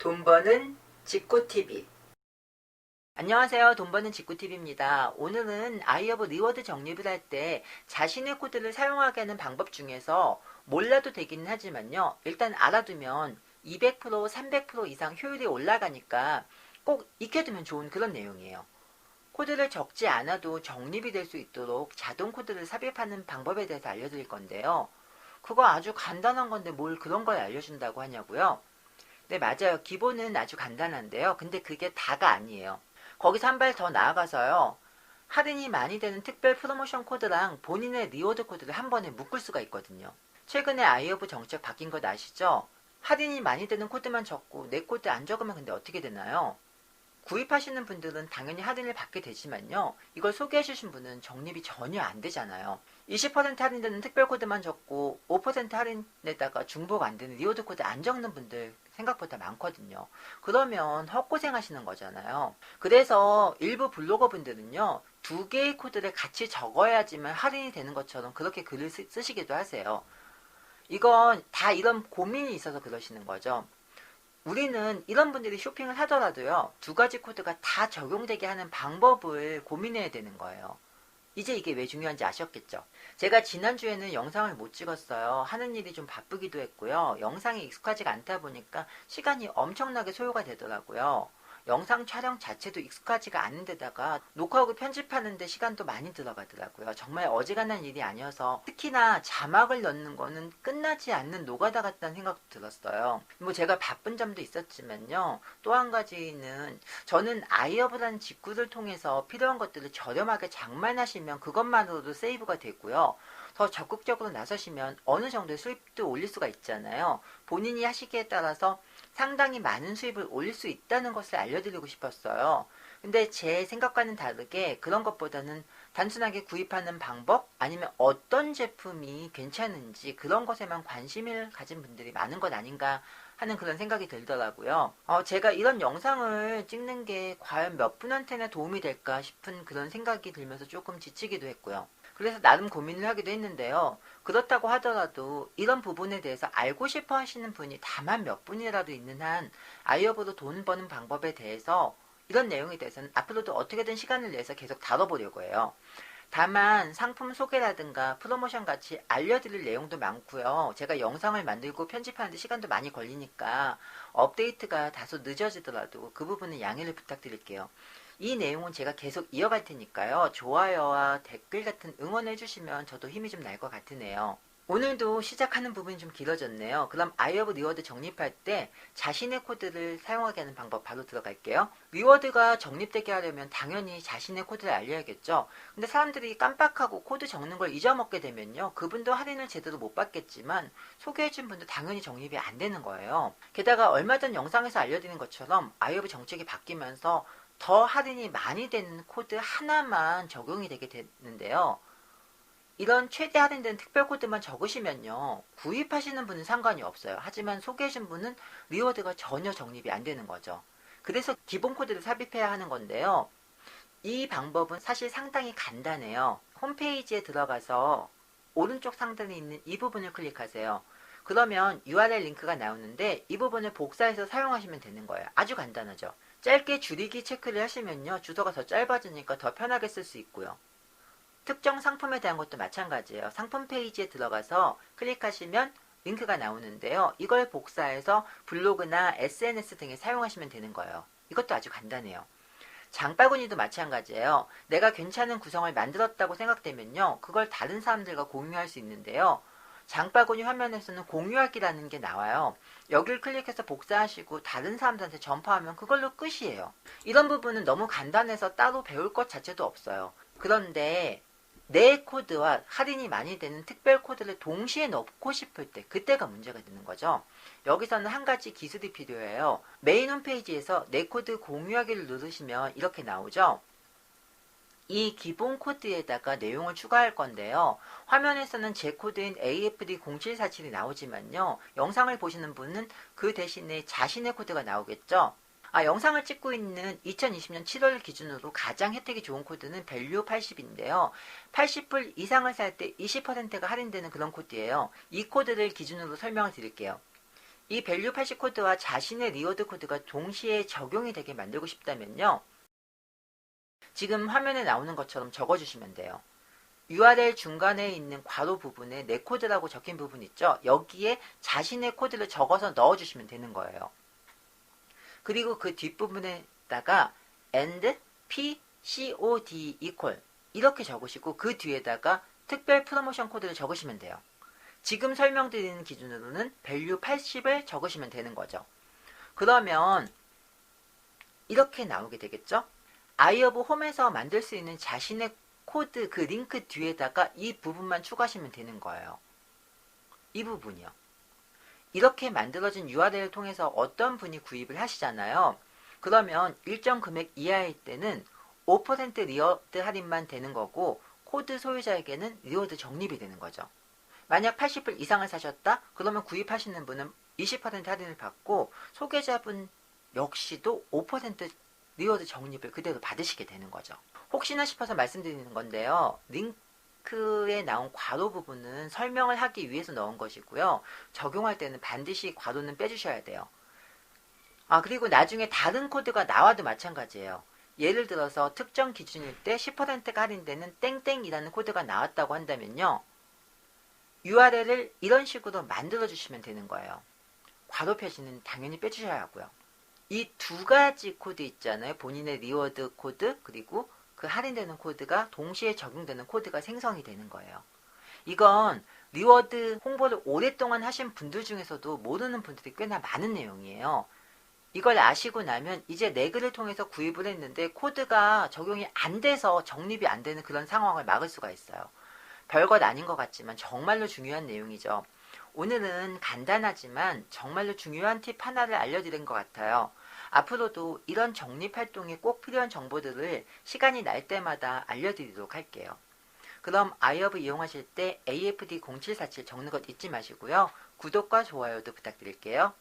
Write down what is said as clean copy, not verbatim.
돈 버는 직구TV. 안녕하세요. 돈 버는 직구TV입니다. 오늘은 아이허브 리워드 적립을 할 때 자신의 코드를 사용하게 하는 방법 중에서 몰라도 되기는 하지만요. 일단 알아두면 200%, 300% 이상 효율이 올라가니까 꼭 익혀두면 좋은 그런 내용이에요. 코드를 적지 않아도 적립이 될 수 있도록 자동 코드를 삽입하는 방법에 대해서 알려드릴 건데요. 그거 아주 간단한 건데 뭘 그런 걸 알려준다고 하냐고요? 네, 맞아요. 기본은 아주 간단한데요. 근데 그게 다가 아니에요. 거기서 한 발 더 나아가서요. 할인이 많이 되는 특별 프로모션 코드랑 본인의 리워드 코드를 한 번에 묶을 수가 있거든요. 최근에 아이허브 정책 바뀐 거 아시죠? 할인이 많이 되는 코드만 적고 내 코드 안 적으면 근데 어떻게 되나요? 구입하시는 분들은 당연히 할인을 받게 되지만요. 이걸 소개해 주신 분은 적립이 전혀 안 되잖아요. 20% 할인되는 특별 코드만 적고 5% 할인에다가 중복 안 되는 리워드 코드 안 적는 분들 생각보다 많거든요. 그러면 헛고생 하시는 거잖아요. 그래서 일부 블로거 분들은요. 두 개의 코드를 같이 적어야지만 할인이 되는 것처럼 그렇게 글을 쓰시기도 하세요. 이건 다 이런 고민이 있어서 그러시는 거죠. 우리는 이런 분들이 쇼핑을 하더라도요. 두 가지 코드가 다 적용되게 하는 방법을 고민해야 되는 거예요. 이제 이게 왜 중요한지 아셨겠죠? 제가 지난주에는 영상을 못 찍었어요. 하는 일이 좀 바쁘기도 했고요. 영상이 익숙하지가 않다 보니까 시간이 엄청나게 소요가 되더라고요. 영상 촬영 자체도 익숙하지가 않은 데다가 녹화하고 편집하는데 시간도 많이 들어가더라고요. 정말 어지간한 일이 아니어서 특히나 자막을 넣는 거는 끝나지 않는 노가다 같다는 생각도 들었어요. 뭐 제가 바쁜 점도 있었지만요. 또 한 가지는 저는 아이허브라는 직구를 통해서 필요한 것들을 저렴하게 장만하시면 그것만으로도 세이브가 되고요. 더 적극적으로 나서시면 어느 정도의 수입도 올릴 수가 있잖아요. 본인이 하시기에 따라서 상당히 많은 수입을 올릴 수 있다는 것을 알려드리고 싶었어요. 근데 제 생각과는 다르게 그런 것보다는 단순하게 구입하는 방법 아니면 어떤 제품이 괜찮은지 그런 것에만 관심을 가진 분들이 많은 것 아닌가 하는 그런 생각이 들더라고요. 제가 이런 영상을 찍는 게 과연 몇 분한테나 도움이 될까 싶은 그런 생각이 들면서 조금 지치기도 했고요. 그래서 나름 고민을 하기도 했는데요. 그렇다고 하더라도 이런 부분에 대해서 알고 싶어 하시는 분이 다만 몇 분이라도 있는 한 아이허브로 돈 버는 방법에 대해서 이런 내용에 대해서는 앞으로도 어떻게든 시간을 내서 계속 다뤄보려고 해요. 다만 상품 소개라든가 프로모션 같이 알려드릴 내용도 많고요. 제가 영상을 만들고 편집하는데 시간도 많이 걸리니까 업데이트가 다소 늦어지더라도 그 부분은 양해를 부탁드릴게요. 이 내용은 제가 계속 이어갈 테니까요. 좋아요와 댓글 같은 응원해 주시면 저도 힘이 좀 날 것 같으네요. 오늘도 시작하는 부분이 좀 길어졌네요. 그럼 아이허브 리워드 적립할 때 자신의 코드를 사용하게 하는 방법 바로 들어갈게요. 리워드가 적립되게 하려면 당연히 자신의 코드를 알려야겠죠. 근데 사람들이 깜빡하고 코드 적는 걸 잊어먹게 되면요. 그분도 할인을 제대로 못 받겠지만 소개해준 분도 당연히 적립이 안 되는 거예요. 게다가 얼마 전 영상에서 알려드린 것처럼 아이허브 정책이 바뀌면서 더 할인이 많이 되는 코드 하나만 적용이 되게 되는데요. 이런 최대 할인된 특별 코드만 적으시면요. 구입하시는 분은 상관이 없어요. 하지만 소개해준 분은 리워드가 전혀 적립이 안 되는 거죠. 그래서 기본 코드를 삽입해야 하는 건데요. 이 방법은 사실 상당히 간단해요. 홈페이지에 들어가서 오른쪽 상단에 있는 이 부분을 클릭하세요. 그러면 URL 링크가 나오는데 이 부분을 복사해서 사용하시면 되는 거예요. 아주 간단하죠. 짧게 줄이기 체크를 하시면요. 주소가 더 짧아지니까 더 편하게 쓸 수 있고요. 특정 상품에 대한 것도 마찬가지예요. 상품 페이지에 들어가서 클릭하시면 링크가 나오는데요. 이걸 복사해서 블로그나 SNS 등에 사용하시면 되는 거예요. 이것도 아주 간단해요. 장바구니도 마찬가지예요. 내가 괜찮은 구성을 만들었다고 생각되면요. 그걸 다른 사람들과 공유할 수 있는데요. 장바구니 화면에서는 공유하기라는 게 나와요. 여기를 클릭해서 복사하시고 다른 사람들한테 전파하면 그걸로 끝이에요. 이런 부분은 너무 간단해서 따로 배울 것 자체도 없어요. 그런데 내 코드와 할인이 많이 되는 특별 코드를 동시에 넣고 싶을 때 그때가 문제가 되는 거죠. 여기서는 한 가지 기술이 필요해요. 메인 홈페이지에서 내 코드 공유하기를 누르시면 이렇게 나오죠. 이 기본 코드에다가 내용을 추가할 건데요. 화면에서는 제 코드인 AFD0747이 나오지만요. 영상을 보시는 분은 그 대신에 자신의 코드가 나오겠죠. 영상을 찍고 있는 2020년 7월 기준으로 가장 혜택이 좋은 코드는 밸류 80인데요. 80불 이상을 살 때 20%가 할인되는 그런 코드예요. 이 코드를 기준으로 설명을 드릴게요. 이 밸류 80 코드와 자신의 리워드 코드가 동시에 적용이 되게 만들고 싶다면요. 지금 화면에 나오는 것처럼 적어주시면 돼요. URL 중간에 있는 괄호 부분에 내 코드라고 적힌 부분 있죠? 여기에 자신의 코드를 적어서 넣어주시면 되는 거예요. 그리고 그 뒷부분에다가 and p cod equal 이렇게 적으시고 그 뒤에다가 특별 프로모션 코드를 적으시면 돼요. 지금 설명드리는 기준으로는 value 80을 적으시면 되는 거죠. 그러면 이렇게 나오게 되겠죠? 아이허브 홈에서 만들 수 있는 자신의 코드 그 링크 뒤에다가 이 부분만 추가하시면 되는 거예요. 이 부분이요. 이렇게 만들어진 URL을 통해서 어떤 분이 구입을 하시잖아요. 그러면 일정 금액 이하일 때는 5% 리워드 할인만 되는 거고 코드 소유자에게는 리워드 적립이 되는 거죠. 만약 80불 이상을 사셨다? 그러면 구입하시는 분은 20% 할인을 받고 소개자분 역시도 5% 리워드 적립을 그대로 받으시게 되는 거죠. 혹시나 싶어서 말씀드리는 건데요. 링크에 나온 괄호 부분은 설명을 하기 위해서 넣은 것이고요. 적용할 때는 반드시 괄호는 빼주셔야 돼요. 그리고 나중에 다른 코드가 나와도 마찬가지예요. 예를 들어서 특정 기준일 때 10%가 할인되는 땡땡이라는 코드가 나왔다고 한다면요. URL을 이런 식으로 만들어 주시면 되는 거예요. 괄호 표시는 당연히 빼주셔야 하고요. 이 두 가지 코드 있잖아요. 본인의 리워드 코드 그리고 그 할인되는 코드가 동시에 적용되는 코드가 생성이 되는 거예요. 이건 리워드 홍보를 오랫동안 하신 분들 중에서도 모르는 분들이 꽤나 많은 내용이에요. 이걸 아시고 나면 이제 내 글을 통해서 구입을 했는데 코드가 적용이 안 돼서 적립이 안 되는 그런 상황을 막을 수가 있어요. 별것 아닌 것 같지만 정말로 중요한 내용이죠. 오늘은 간단하지만 정말로 중요한 팁 하나를 알려드린 것 같아요. 앞으로도 이런 적립활동에 꼭 필요한 정보들을 시간이 날 때마다 알려드리도록 할게요. 그럼 아이허브 이용하실 때 AFD0747 적는 것 잊지 마시고요. 구독과 좋아요도 부탁드릴게요.